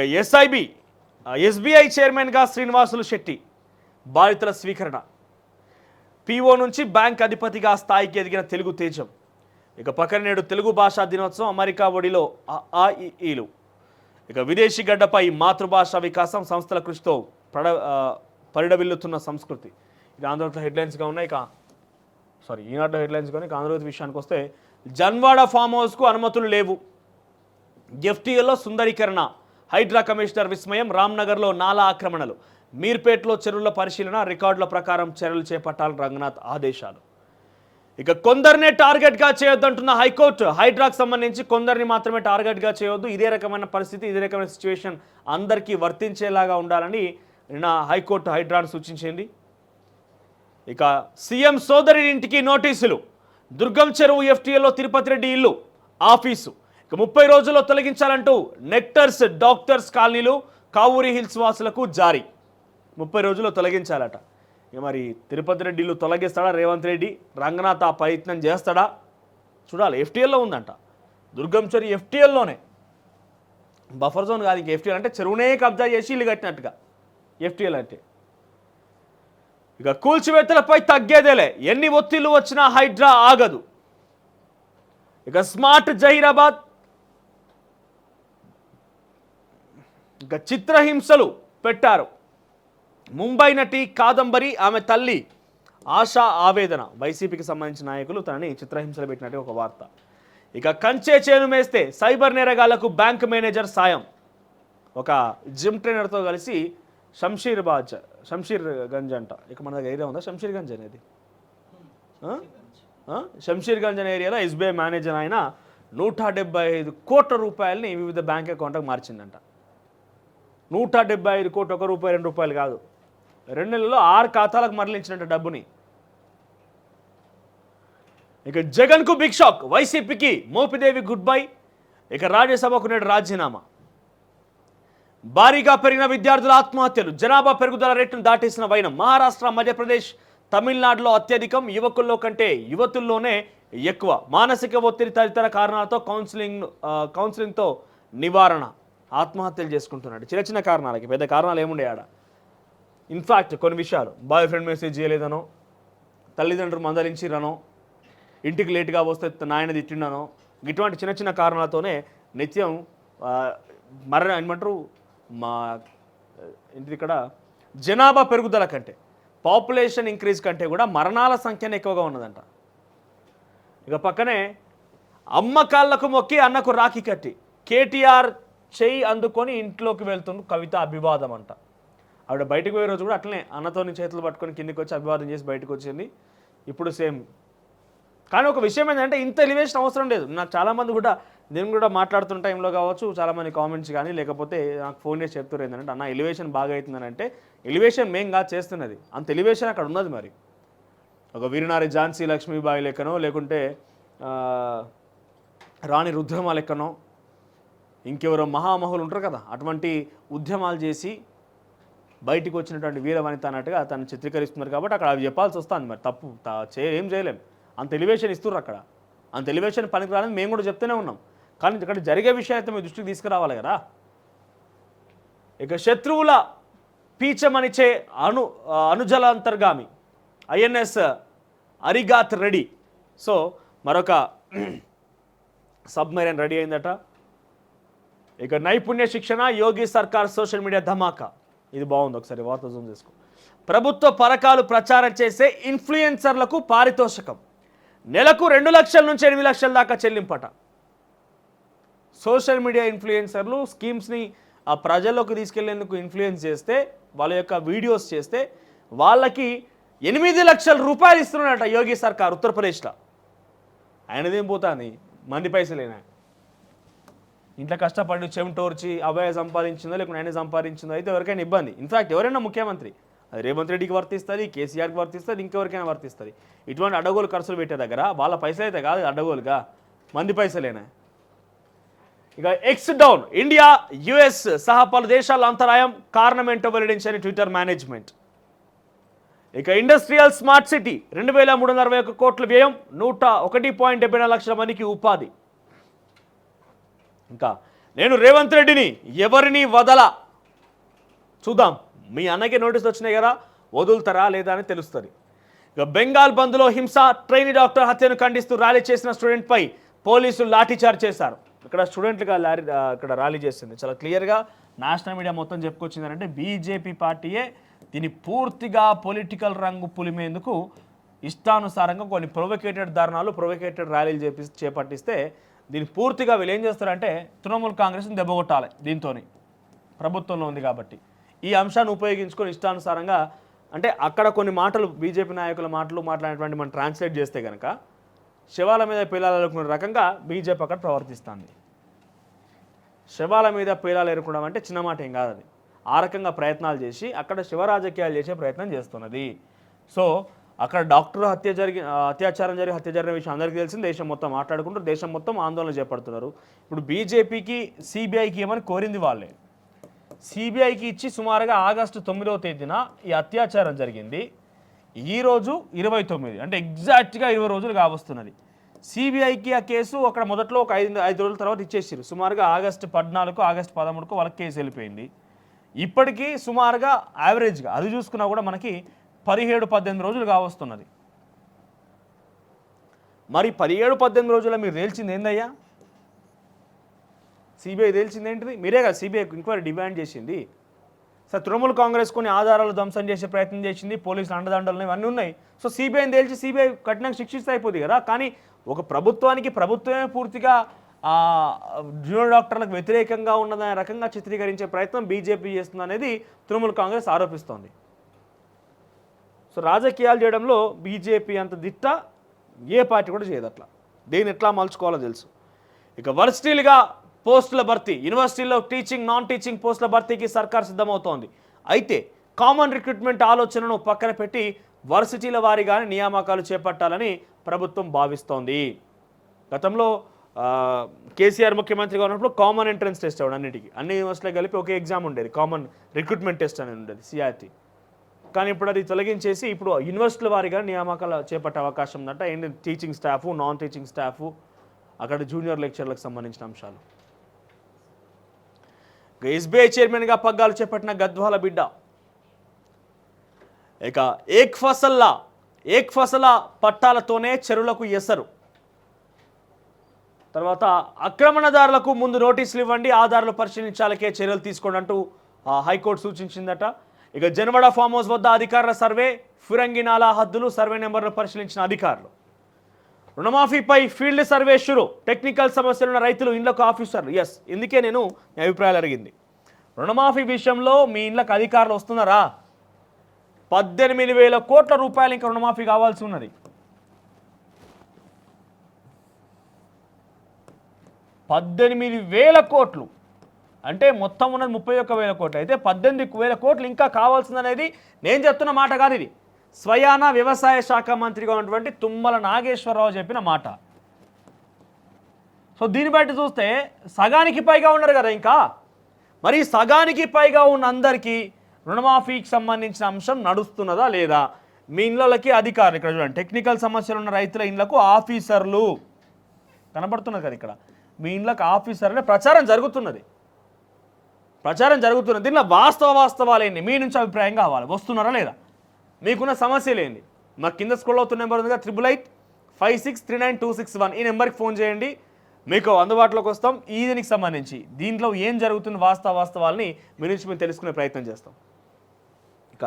ఎస్బీఐ చైర్మన్గా శ్రీనివాసులు శెట్టి బాధితుల స్వీకరణ. పీఓ నుంచి బ్యాంక్ అధిపతిగా స్థాయికి ఎదిగిన తెలుగు తేజం. ఇక పక్కన నేడు తెలుగు భాషా దినోత్సవం, అమెరికా ఒడిలో ఆఈలు. ఇక విదేశీ గడ్డపై మాతృభాషా వికాసం, సంస్థల కృషితో పరిడవిల్లుతున్న సంస్కృతి. ఇక ఆంధ్రప్రదేశ్ హెడ్లైన్స్గా ఉన్నాయి. ఈనాడు హెడ్లైన్స్ కానీ ఆంధ్రప్రదేశ్ విషయానికి వస్తే జన్వాడ ఫామ్ హౌస్కు అనుమతులు లేవు, ఎఫ్టీఏలో సుందరీకరణ, హైడ్రా కమిషనర్ విస్మయం, రామ్నగర్లో నాలా ఆక్రమణలు, మీర్పేట్లో చెరువుల పరిశీలన, రికార్డుల ప్రకారం చర్యలు చేపట్టాలని రంగనాథ్ ఆదేశాలు. ఇక కొందరినే టార్గెట్గా చేయొద్దంటున్న హైకోర్టు. హైడ్రాకు సంబంధించి కొందరిని మాత్రమే టార్గెట్గా చేయొద్దు, ఇదే రకమైన పరిస్థితి, ఇదే రకమైన సిచ్యువేషన్ అందరికీ వర్తించేలాగా ఉండాలని నిన్న హైకోర్టు హైడ్రాను సూచించింది. ఇక సీఎం సోదరి ఇంటికి నోటీసులు, దుర్గం చెరువు ఎఫ్టీఏలో తిరుపతి రెడ్డి ఇల్లు ఆఫీసు. ఇక 30 రోజుల్లో తొలగించాలంటూ నెక్టర్స్ డాక్టర్స్ కాలనీలు, కావూరి హిల్స్ వాసులకు జారీ. 30 రోజుల్లో తొలగించాలట. ఇక మరి తిరుపతి రెడ్డి ఇల్లు తొలగిస్తాడా రేవంత్ రెడ్డి? రంగనాథ్ ఆ ప్రయత్నం చేస్తాడా చూడాలి. ఎఫ్టీఎల్లో ఉందంట, దుర్గం చెరువు ఎఫ్టీఎల్లోనే, బఫర్ జోన్ కాదు, ఇంక ఎఫ్టీఎల్ అంటే చెరువునే కబ్జా చేసి ఇల్లు కట్టినట్టుగా ఎఫ్టీఎల్ అంటే. ఇక కూల్చివేతలపై తగ్గేదేలే, ఎన్ని ఒత్తిళ్లు వచ్చినా హైడ్రా ఆగదు. ఇక స్మార్ట్ జహీరాబాద్. ఇక చిత్రహింసలు పెట్టారు. ముంబై నటి కాదంబరి, ఆమె తల్లి ఆశా ఆవేదన. వైసీపీకి సంబంధించిన నాయకులు తనని చిత్రహింసలు పెట్టినట్టు ఒక వార్త. ఇక కంచే చేను మేస్తే సైబర్ నేరగాళ్లకు బ్యాంక్ మేనేజర్ సాయం. ఒక జిమ్ ట్రైనర్తో కలిసి షంషీర్ గంజ్ అంట, ఇక మన దగ్గర ఏరియా ఉందా షంషీర్ గంజ్ అనేది, షంషీర్ గంజ్ అనే ఏరియాలో ఎస్బీఐ మేనేజర్ ఆయన 175 కోట్ల రూపాయలని వివిధ బ్యాంక్ అకౌంట్కి మార్చిందంట. 175 కోట్లు, 1 రూపాయి 2 రూపాయలు కాదు, 2 నెలల్లో 6 ఖాతాలకు మరలించినట్టు డబ్బుని. ఇక జగన్కు బిగ్ షాక్, వైసీపీకి మోపిదేవి గుడ్ బై. ఇక రాజ్యసభకు నేడు రాజీనామా. భారీగా పెరిగిన విద్యార్థుల ఆత్మహత్యలు, జనాభా పెరుగుదల రేటును దాటేసిన వైనం. మహారాష్ట్ర, మధ్యప్రదేశ్, తమిళనాడులో అత్యధికం, యువకుల్లో కంటే యువతుల్లోనే ఎక్కువ. మానసిక ఒత్తిడి తదితర కారణాలతో కౌన్సిలింగ్తో నివారణ. ఆత్మహత్యలు చేసుకుంటున్నాడు చిన్న చిన్న కారణాలకి, పెద్ద కారణాలు ఏముండే ఆడ. ఇన్ఫ్యాక్ట్ కొన్ని విషయాలు, బాయ్ ఫ్రెండ్ మెసేజ్ చేయలేదనో, తల్లిదండ్రులు మందలించిరనో, ఇంటికి లేటుగా వస్తే నాయన తిట్టిండనో, ఇటువంటి చిన్న చిన్న కారణాలతోనే నిత్యం ఏమంటారు మా ఇంటిది ఇక్కడ జనాభా పెరుగుదల కంటే, పాపులేషన్ ఇంక్రీజ్ కంటే కూడా మరణాల సంఖ్యనే ఎక్కువగా ఉన్నదంట. ఇక పక్కనే అమ్మకాళ్లకు మొక్కి అన్నకు రాఖీ కట్టి కేటీఆర్ చెయ్యి అందుకొని ఇంట్లోకి వెళ్తుంది కవిత. అభివాదం అంట. ఆవిడ బయటకు పోయే రోజు కూడా అట్లనే అన్నతోని చేతులు పట్టుకొని కిందికి వచ్చి అభివాదం చేసి బయటకు వచ్చింది. ఇప్పుడు సేమ్ కానీ ఒక విషయం ఏంటంటే ఇంత ఎలివేషన్ అవసరం లేదు. నాకు చాలామంది కూడా నేను కూడా మాట్లాడుతున్న టైంలో కావచ్చు, చాలామంది కామెంట్స్ కానీ లేకపోతే నాకు ఫోన్ చేసి చెప్తారు ఏంటంటే అన్న ఎలివేషన్ బాగా అవుతుందని. అంటే ఎలివేషన్ మేం కాదు చేస్తున్నది, అంత ఎలివేషన్ అక్కడ ఉన్నది. మరి ఒక వీరనారి ఝాన్సీ లక్ష్మీబాయి లెక్కనో లేకుంటే రాణి రుద్రమ లెక్కనో ఇంకెవరో మహామహులు ఉంటారు కదా, అటువంటి ఉద్యమాలు చేసి బయటికి వచ్చినటువంటి వీర వనిత అన్నట్టుగా తను చిత్రీకరిస్తున్నారు. కాబట్టి అక్కడ అవి చెప్పాల్సి వస్తుంది. మరి తప్పు ఏం చేయలేం. అంత ఎలివేషన్ ఇస్తున్నారు అక్కడ. అంత ఎలివేషన్ పనికి రాదని మేము కూడా చెప్తూనే ఉన్నాం. కానీ ఇక్కడ జరిగే విషయాన్ని మీ దృష్టికి తీసుకురావాలి కదా. ఇక శత్రువుల పీచమనిచే అనుజలాంతర్గామి ఐఎన్ఎస్ అరిగాత్ రెడీ. సో మరొక సబ్మెరైన్ రెడీ అయిందట. ఇక నైపుణ్య శిక్షణ యోగి సర్కార్ సోషల్ మీడియా ధమాకా. ఇది బాగుంది, ఒకసారి వార్త జూమ్ చేసుకో. ప్రభుత్వ పథకాలు ప్రచారం చేసే ఇన్ఫ్లుయెన్సర్లకు పారితోషికం నెలకు 2 లక్షల నుంచి 8 లక్షల దాకా చెల్లింపట. సోషల్ మీడియా ఇన్ఫ్లుయెన్సర్లు స్కీమ్స్ని ఆ ప్రజల్లోకి తీసుకెళ్లేందుకు ఇన్ఫ్లుయెన్స్ చేస్తే, వాళ్ళ యొక్క వీడియోస్ చేస్తే వాళ్ళకి 8 లక్షల రూపాయలు ఇస్తున్నాడట యోగి సర్కార్ ఉత్తరప్రదేశ్లో. ఆయనదేం పోతుంది, మంది పైసలేనా. ఇంట్లో కష్టపడి చెమటోర్చి అభయ సంపాదించిందో లేకుంటే ఆయన సంపాదించిందో అయితే ఎవరికైనా ఇబ్బంది. ఇన్ఫాక్ట్ ఎవరైనా ముఖ్యమంత్రి అది రేవంత్ రెడ్డికి వర్తిస్తుంది, కేసీఆర్కి వర్తిస్తుంది, ఇంకెవరికైనా వర్తిస్తుంది. ఇటువంటి అడ్డగోలు ఖర్చులు పెట్టే దగ్గర వాళ్ళ పైసలు అయితే కాదు, అడ్డగోలుగా మంది పైసలేనా. ఇక ఎక్స్ డౌన్ ఇండియా యుఎస్ సహా పలు దేశాల అంతరాయం కారణం ఏంటో వెల్లడించని ట్విట్టర్ మేనేజ్మెంట్. ఇక ఇండస్ట్రియల్ స్మార్ట్ సిటీ 2361 కోట్ల వ్యయం, 101.74 లక్షల మందికి ఉపాధి. ఇంకా నేను రేవంత్ రెడ్డిని ఎవరిని వదలా. చూద్దాం, మీ అన్నకి నోటీసులు వచ్చినాయి కదా, వదులుతారా లేదా అని తెలుస్తుంది. ఇక బెంగాల్ బంద్లో హింస, ట్రైనీ డాక్టర్ హత్యను ఖండిస్తూ ర్యాలీ చేసిన స్టూడెంట్పై పోలీసులు లాఠీచార్జ్ చేశారు. ఇక్కడ స్టూడెంట్లుగా ఇక్కడ ర్యాలీ చేసింది చాలా క్లియర్గా నేషనల్ మీడియా మొత్తం చెప్పుకొచ్చింది. అంటే బీజేపీ పార్టీయే దీన్ని పూర్తిగా పొలిటికల్ రంగు పులిమేందుకు ఇష్టానుసారంగా కొన్ని ప్రొవోకేటెడ్ ధర్నాలు, ప్రొవోకేటెడ్ ర్యాలీలు చేపట్టిస్తే దీన్ని పూర్తిగా వీళ్ళు ఏం చేస్తారంటే తృణమూల్ కాంగ్రెస్ని దెబ్బగొట్టాలి. దీంతో ప్రభుత్వంలో ఉంది కాబట్టి ఈ అంశాన్ని ఉపయోగించుకొని ఇష్టానుసారంగా, అంటే అక్కడ కొన్ని మాటలు బీజేపీ నాయకుల మాటలు మాట్లాడినటువంటి మనం ట్రాన్స్లేట్ చేస్తే కనుక శవాల మీద పేలాలు ఎరుకునే రకంగా బీజేపీ అక్కడ ప్రవర్తిస్తుంది. శవాల మీద పేలాలు ఎరుకోవడం అంటే చిన్న మాట ఏం కాదు. అది ఆ రకంగా ప్రయత్నాలు చేసి అక్కడ శివ రాజకీయాలు చేసే ప్రయత్నం చేస్తున్నది. సో అక్కడ డాక్టర్ అత్యాచారం జరిగిన విషయం అందరికీ తెలిసింది. దేశం మొత్తం మాట్లాడుకుంటూ దేశం మొత్తం ఆందోళన చేపడుతున్నారు. ఇప్పుడు బీజేపీకి సిబిఐకి ఏమని కోరింది వాళ్ళే. సిబిఐకి ఇచ్చి సుమారుగా ఆగస్టు 9వ తేదీన ఈ అత్యాచారం జరిగింది. ఈరోజు 29, అంటే ఎగ్జాక్ట్గా 20 రోజులు కావస్తున్నది. సిబిఐకి ఆ కేసు అక్కడ మొదట్లో ఒక 5 రోజుల తర్వాత ఇచ్చేసారు. సుమారుగా ఆగస్టు 14, ఆగస్టు 13కు వాళ్ళకి కేసు వెళ్ళిపోయింది. ఇప్పటికీ సుమారుగా యావరేజ్గా అది చూసుకున్నా కూడా మనకి 17-18 రోజులు కావస్తున్నది. మరి 17-18 రోజుల్లో మీరు తేల్చింది ఏందయ్యా? సిబిఐ తేల్చింది ఏంటిది? మీరే కదా సిబిఐ ఎంక్వైరీ డిమాండ్ చేసింది. సార్ తృణమూల్ కాంగ్రెస్ కొన్ని ఆధారాలు ధ్వంసం చేసే ప్రయత్నం చేసింది, పోలీసులు అండదండలు ఇవన్నీ ఉన్నాయి. సో సిబిఐని తేల్చి సిబిఐ కఠినంగా శిక్షిస్తే అయిపోతుంది కదా. కానీ ఒక ప్రభుత్వమే పూర్తిగా జూనియర్ డాక్టర్లకు వ్యతిరేకంగా ఉన్నదనే రకంగా చిత్రీకరించే ప్రయత్నం బీజేపీ చేస్తుంది అనేది తృణమూల్ కాంగ్రెస్ ఆరోపిస్తోంది. సో రాజకీయాలు చేయడంలో బీజేపీ అంత దిట్ట ఏ పార్టీ కూడా చేయదు. అట్లా దేన్ని ఎట్లా మలుచుకోవాలో తెలుసు. ఇక వర్సిటీలుగా పోస్టుల భర్తీ, యూనివర్సిటీల్లో టీచింగ్, నాన్ టీచింగ్ పోస్టుల భర్తీకి సర్కార్ సిద్ధమవుతోంది. అయితే కామన్ రిక్రూట్మెంట్ ఆలోచనను పక్కన పెట్టి వర్సిటీల వారీగానే నియామకాలు చేపట్టాలని ప్రభుత్వం భావిస్తోంది. గతంలో కేసీఆర్ ముఖ్యమంత్రిగా ఉన్నప్పుడు కామన్ ఎంట్రన్స్ టెస్ట్ అవ్వడం అన్ని యూనివర్సిటీలో కలిపి ఒకే ఎగ్జామ్ ఉండేది, కామన్ రిక్రూట్మెంట్ టెస్ట్ అనేది ఉండేది, సిఆర్టీ. కానీ ఇప్పుడు అది తొలగించేసి ఇప్పుడు యూనివర్సిటీల వారీగా నియామకాలు చేపట్టే అవకాశం ఉందంట. ఏంటి teaching staff, non teaching staff, అక్కడ జూనియర్ లెక్చర్లకు సంబంధించిన అంశాలు. ఎస్బీఐ చైర్మన్గా పగ్గాలు చేపట్టిన గద్వాల బిడ్డ. ఇక ఏక్ ఫసలా పట్టాలతోనే చెరువులకు ఎసరు. తర్వాత ఆక్రమణదారులకు ముందు నోటీసులు ఇవ్వండి, ఆధారాలు పరిశీలించాలకే చర్యలు తీసుకోండి అంటూ హైకోర్టు సూచించిందట. ఇక జనవాడ ఫామ్ హౌస్ వద్ద అధికారుల సర్వే, ఫిరంగినాలా హద్దులు, సర్వే నెంబర్ను పరిశీలించిన అధికారులు. రుణమాఫీపై ఫీల్డ్ సర్వే షురు, టెక్నికల్ సమస్యలున్న రైతులు ఇళ్లకు ఆఫీసర్లు. ఎస్, ఇందుకే నేను మీ అభిప్రాయాలు అడిగింది. రుణమాఫీ విషయంలో మీ ఇళ్లకు అధికారులు వస్తున్నారా? 18,000 కోట్ల రూపాయలు ఇంకా రుణమాఫీ కావాల్సి ఉన్నది. 18,000 కోట్లు, అంటే మొత్తం ఉన్నది 31,000 కోట్లు, అయితే 18,000 కోట్లు ఇంకా కావాల్సిందనేది నేను చెప్తున్న మాట కాదు, ఇది స్వయాన వ్యవసాయ శాఖ మంత్రిగా ఉన్నటువంటి తుమ్మల నాగేశ్వరరావు చెప్పిన మాట. సో దీన్ని బట్టి చూస్తే సగానికి పైగా ఉన్నారు కదా ఇంకా. మరి సగానికి పైగా ఉన్న అందరికీ రుణమాఫీకి సంబంధించిన అంశం నడుస్తున్నదా లేదా? మీ ఇళ్ళకి అధికారులు, ఇక్కడ చూడండి, టెక్నికల్ సమస్యలు ఉన్న రైతుల ఇళ్లకు ఆఫీసర్లు కనబడుతున్నారు కదా ఇక్కడ. మీ ఇళ్ళకి ఆఫీసర్లే ప్రచారం జరుగుతున్నది. దీనిలో వాస్తవాలేంటి? మీ నుంచి అభిప్రాయం కావాలి, వస్తున్నారా లేదా, మీకున్న సమస్యలు ఏంటి? మా కింద స్కూల్లో అవుతున్న నెంబర్ ఉందిగా 8885639261, ఈ నెంబర్కి ఫోన్ చేయండి, మీకు అందుబాటులోకి వస్తాం. ఈ దీనికి సంబంధించి దీంట్లో ఏం జరుగుతున్న వాస్తవాలని మీ నుంచి మేము తెలుసుకునే ప్రయత్నం చేస్తాం. ఇక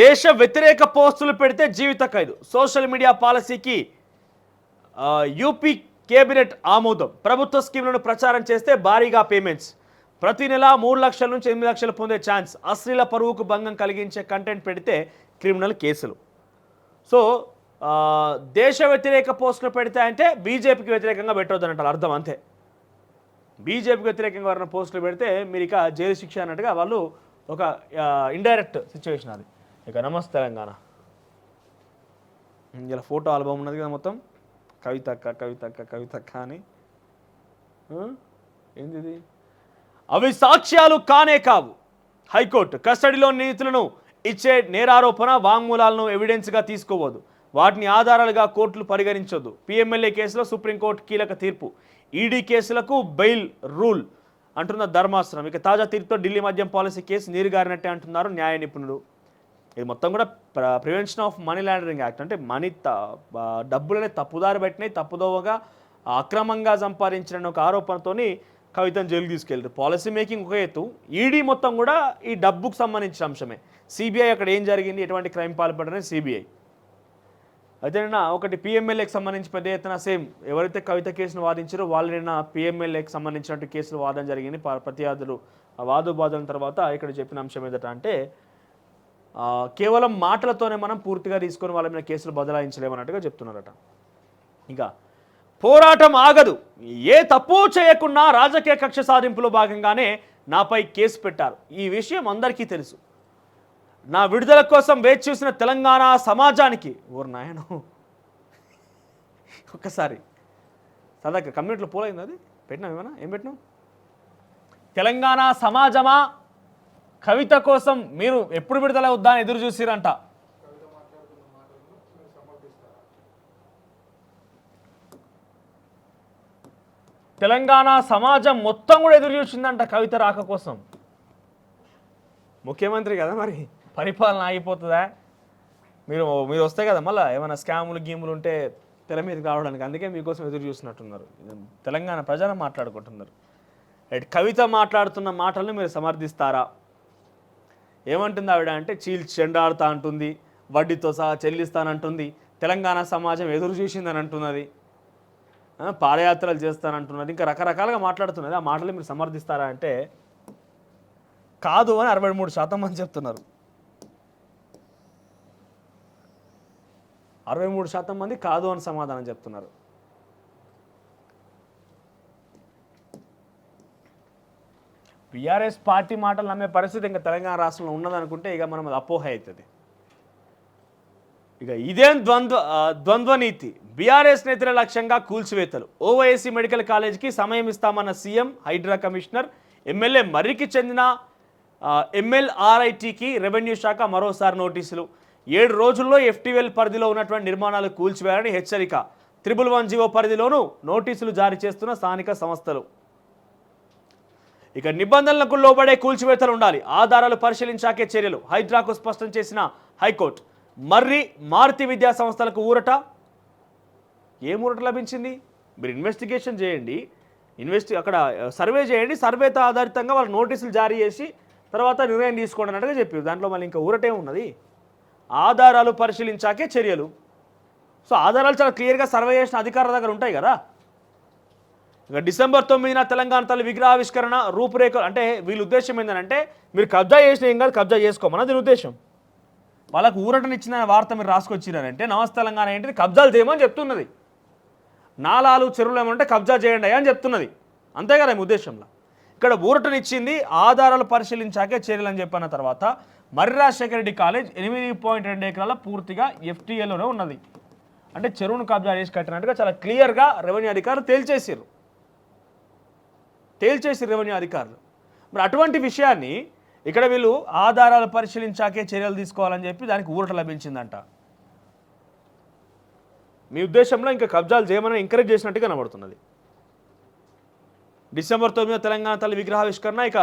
దేశ వ్యతిరేక పోస్టులు పెడితే జీవిత ఖైదు, సోషల్ మీడియా పాలసీకి యూపీ కేబినెట్ ఆమోదం. ప్రభుత్వ స్కీమ్లను ప్రచారం చేస్తే భారీగా పేమెంట్స్, ప్రతి నెల 3 లక్షల నుంచి 8 లక్షలు పొందే ఛాన్స్. అశ్లీల పరువుకు భంగం కలిగించే కంటెంట్ పెడితే క్రిమినల్ కేసులు. సో దేశ వ్యతిరేక పోస్టులు పెడితే అంటే బీజేపీకి వ్యతిరేకంగా పెట్టవద్దని అంటారు, అర్థం అంతే. బీజేపీకి వ్యతిరేకంగా ఎవరైనా పోస్టులు పెడితే మీరు ఇక జైలు శిక్ష అన్నట్టుగా వాళ్ళు ఒక ఇండైరెక్ట్ సిచ్యువేషన్ అది. ఇక నమస్తే తెలంగాణ, ఇలా ఫోటో ఆల్బమ్ ఉన్నది కదా మొత్తం, కవితక్క అని. ఏంది ఇది? అవి సాక్ష్యాలు కానే కావు. హైకోర్టు కస్టడీలో నిందితులను ఇచ్చే నేరారోపణ వాంగ్మూలాలను ఎవిడెన్స్గా తీసుకోవద్దు, వాటిని ఆధారాలుగా కోర్టులు పరిగణించొద్దు. పిఎంఎల్ఏ కేసులో సుప్రీంకోర్టు కీలక తీర్పు. ఈడీ కేసులకు బెయిల్ రూల్ అంటున్న ధర్మాసనం. ఇక తాజా తీర్పుతో ఢిల్లీ మద్యం పాలసీ కేసు నీరుగారినట్టే అంటున్నారు న్యాయ నిపుణులు. ఇది మొత్తం కూడా prevention of money laundering act, అంటే డబ్బులనే తప్పుదారి పెట్టినాయి, తప్పుదోవగా అక్రమంగా సంపాదించిన ఒక ఆరోపణతోని కవితను జైలుకి తీసుకెళ్ళారు. పాలసీ మేకింగ్ ఒక ఎత్తు, ఈడీ మొత్తం కూడా ఈ డబ్బుకు సంబంధించిన అంశమే. సిబిఐ అక్కడ ఏం జరిగింది, ఎటువంటి క్రైమ్ పాల్పడఅనేది సిబిఐ. అయితే నిన్న ఒకటి పిఎంఎల్ఏకి సంబంధించి పెద్ద ఎత్తున సేమ్ ఎవరైతే కవిత కేసును వాదించారో వాళ్ళు నిన్న పిఎంఎల్ఏకి సంబంధించినట్టు కేసులు వాదన జరిగింది. ప్రతివాదులు వాదుబాదుల తర్వాత ఇక్కడ చెప్పిన అంశం ఏదట అంటే కేవలం మాటలతోనే మనం పూర్తిగా తీసుకొని వాళ్ళ మీద కేసులు బదలాయించలేమన్నట్టుగా చెప్తున్నారట. ఇంకా పోరాటం ఆగదు, ఏ తప్పు చేయకున్నా రాజకీయ కక్ష సాధింపులో భాగంగానే నాపై కేసు పెట్టారు. ఈ విషయం అందరికీ తెలుసు. నా విడుదల కోసం వేచి చూసిన తెలంగాణ సమాజానికి ఓరు నాయను ఒక్కసారి సదాక కమ్యూనిటీలో పోలైంది, అది పెట్టినాం ఏమన్నా, ఏం పెట్టినాం? తెలంగాణ సమాజమా, కవిత కోసం మీరు ఎప్పుడు విడుదల వద్దా అని ఎదురు చూసిరంట. తెలంగాణ సమాజం మొత్తం కూడా ఎదురు చూసిందంట కవిత రాక కోసం. ముఖ్యమంత్రి కదా, మరి పరిపాలన ఆగిపోతుందా? మీరు వస్తే కదా మళ్ళీ ఏమైనా స్కాములు గీములు ఉంటే తెర మీదకి రావడానికి, అందుకే మీకోసం ఎదురు చూసినట్టున్నారు. తెలంగాణ ప్రజలు మాట్లాడుకుంటున్నారు. కవిత మాట్లాడుతున్న మాటలను మీరు సమర్థిస్తారా? ఏమంటుంది ఆవిడ అంటే చెండాడుతా అంటుంది, వడ్డీతో సహా చెల్లిస్తానంటుంది, తెలంగాణ సమాజం ఎదురు చూసిందని అంటున్నది, పాదయాత్రలు చేస్తానంటున్నది, ఇంకా రకరకాలుగా మాట్లాడుతున్నది. ఆ మాటలు మీరు సమర్థిస్తారా అంటే కాదు అని 63% మంది చెప్తున్నారు. 63% మంది కాదు అని సమాధానం చెప్తున్నారు. బీఆర్ఎస్ పార్టీ మాటలు నమ్మే పరిస్థితి ఇంకా తెలంగాణ రాష్ట్రంలో ఉన్నదనుకుంటే ఇక మనం అది అపోహ అవుతుంది. ఇక ఇదేం ద్వంద్వనీతి, బీఆర్ఎస్ నేతల లక్ష్యంగా కూల్చివేతలు. ఓవైసీ మెడికల్ కాలేజీకి సమయం ఇస్తామన్న సీఎం, హైడ్రా కమిషనర్, ఎమ్మెల్యే మర్రికి చెందిన ఎంఎల్ఆర్ఐటీకి రెవెన్యూ శాఖ మరోసారి నోటీసులు. 7 రోజుల్లో ఎఫ్టీవెల్ పరిధిలో ఉన్నటువంటి నిర్మాణాలు కూల్చివేయాలని హెచ్చరిక. 111 పరిధిలోనూ నోటీసులు జారీ చేస్తున్న స్థానిక సంస్థలు. ఇక నిబంధనలకు లోబడే కూల్చివేతలు ఉండాలి, ఆధారాలు పరిశీలించాకే చర్యలు. హైడ్రాకు స్పష్టం చేసిన హైకోర్టు. మర్రి మారుతి విద్యా సంస్థలకు ఊరట. ఏం ఊరట లభించింది? మీరు ఇన్వెస్టిగేషన్ చేయండి, అక్కడ సర్వే చేయండి, సర్వేతో ఆధారితంగా వాళ్ళు నోటీసులు జారీ చేసి తర్వాత నిర్ణయం తీసుకోండి అన్నట్టుగా చెప్పారు. దాంట్లో మళ్ళీ ఇంకా ఊరటే ఉన్నది. ఆధారాలు పరిశీలించాకే చర్యలు. సో ఆధారాలు చాలా క్లియర్గా సర్వే చేసిన అధికారుల దగ్గర ఉంటాయి కదా. ఇక డిసెంబర్ 9న తెలంగాణ తల్లి విగ్రహావిష్కరణ రూపురేఖలు. అంటే వీళ్ళ ఉద్దేశం ఏంటంటే మీరు కబ్జా చేసిన ఏం కాదు, కబ్జా చేసుకోమని దీని ఉద్దేశం. వాళ్ళకు ఊరటనిచ్చిన వార్త మీరు రాసుకొచ్చినారంటే నమస్తే తెలంగాణ ఏంటిది, కబ్జాలు చేయమని చెప్తున్నది. నాలాలు చెరువులు ఏమంటే కబ్జా చేయండి అని చెప్తున్నది. అంతే కదా ఈ ఉద్దేశంలో. ఇక్కడ ఊరటనిచ్చింది ఆధారాలు పరిశీలించాకే చర్యలు అని చెప్పిన తర్వాత మర్రి రాజశేఖర రెడ్డి కాలేజ్ 8.2 ఎకరాల పూర్తిగా FTAలోనే ఉన్నది. అంటే చెరువును కబ్జా చేసి కట్టినట్టుగా చాలా క్లియర్గా రెవెన్యూ అధికారులు తేల్చేసారు రెవెన్యూ అధికారులు. మరి అటువంటి విషయాన్ని ఇక్కడ వీళ్ళు ఆధారాలు పరిశీలించాకే చర్యలు తీసుకోవాలని చెప్పి దానికి ఊరట లభించిందంట. మీ ఉద్దేశంలో ఇంకా కబ్జాలు చేయమని ఎంకరేజ్ చేసినట్టు కనబడుతున్నది. డిసెంబర్ 9 తెలంగాణ తల్లి విగ్రహావిష్కరణ. ఇక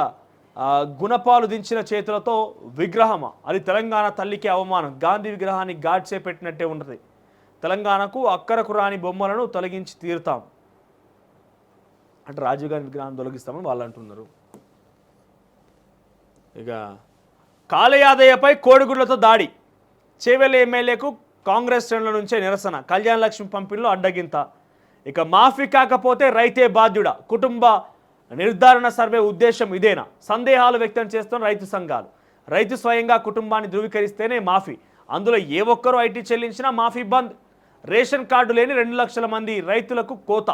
గుణపాలు దించిన చేతులతో విగ్రహమా, అది తెలంగాణ తల్లికి అవమానం. గాంధీ విగ్రహాన్ని గాడ్సే పెట్టినట్టే ఉంటుంది. తెలంగాణకు అక్కరకు రాని బొమ్మలను తొలగించి తీరుతాం అంటే రాజీవ్ గాంధీ విగ్రహాన్ని తొలగిస్తామని వాళ్ళు అంటున్నారు. ఇక కాళయాదయ్యపై కోడిగుడ్లతో దాడి. చేవెళ్ల ఎమ్మెల్యేకు కాంగ్రెస్ శ్రేణుల నుంచే నిరసన. కళ్యాణ లక్ష్మి పంపిణీలో అడ్డగింత. ఇక మాఫీ కాకపోతే రైతే బాధ్యుడా, కుటుంబ నిర్ధారణ సర్వే ఉద్దేశం ఇదేనా? సందేహాలు వ్యక్తం చేస్తున్న రైతు సంఘాలు. రైతు స్వయంగా కుటుంబాన్ని ధృవీకరిస్తేనే మాఫీ, అందులో ఏ ఒక్కరూ ఐటీ చెల్లించినా మాఫీ బంద్. రేషన్ కార్డు లేని 2 లక్షల మంది రైతులకు కోత.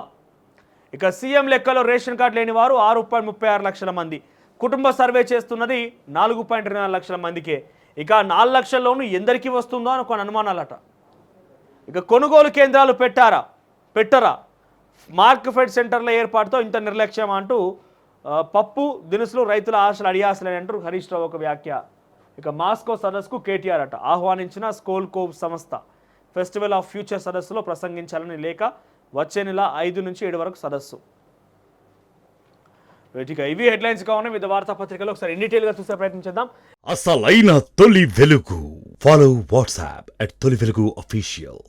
ఇక సీఎం లెక్కలో రేషన్ కార్డు లేని వారు 6.36 లక్షల మంది. కుటుంబ సర్వే చేస్తున్నది 4.24 లక్షల మందికే. ఇక 4 లక్షల్లోనూ ఎందరికీ వస్తుందో అని కొన్ని అనుమానాలట. ఇక కొనుగోలు కేంద్రాలు పెట్టరా మార్కెట్ సెంటర్ల ఏర్పాటుతో ఇంత నిర్లక్ష్యం అంటూ పప్పు దినుసులు రైతుల ఆశలు అడియాసలని అంటారు హరీష్ రావు ఒక వ్యాఖ్య. ఇక మాస్కో సదస్సుకు కేటీఆర్ అట ఆహ్వానించిన స్కోల్ కోవ్ సంస్థ. ఫెస్టివల్ ఆఫ్ ఫ్యూచర్ సదస్సులో ప్రసంగించాలని లేక వచ్చే నెల 5 నుంచి 7 వరకు సదస్సు. ఇక ఇవి హెడ్లైన్స్ కావాలి. వివిధ వార్తాపత్రికలో ఒకసారి ఇన్ డీటెయిల్గా చూసే ప్రయత్నించేద్దాం. అసలైన తొలి వెలుగు. ఫాలో వాట్సాప్ @తొలి వెలుగు అఫీషియల్.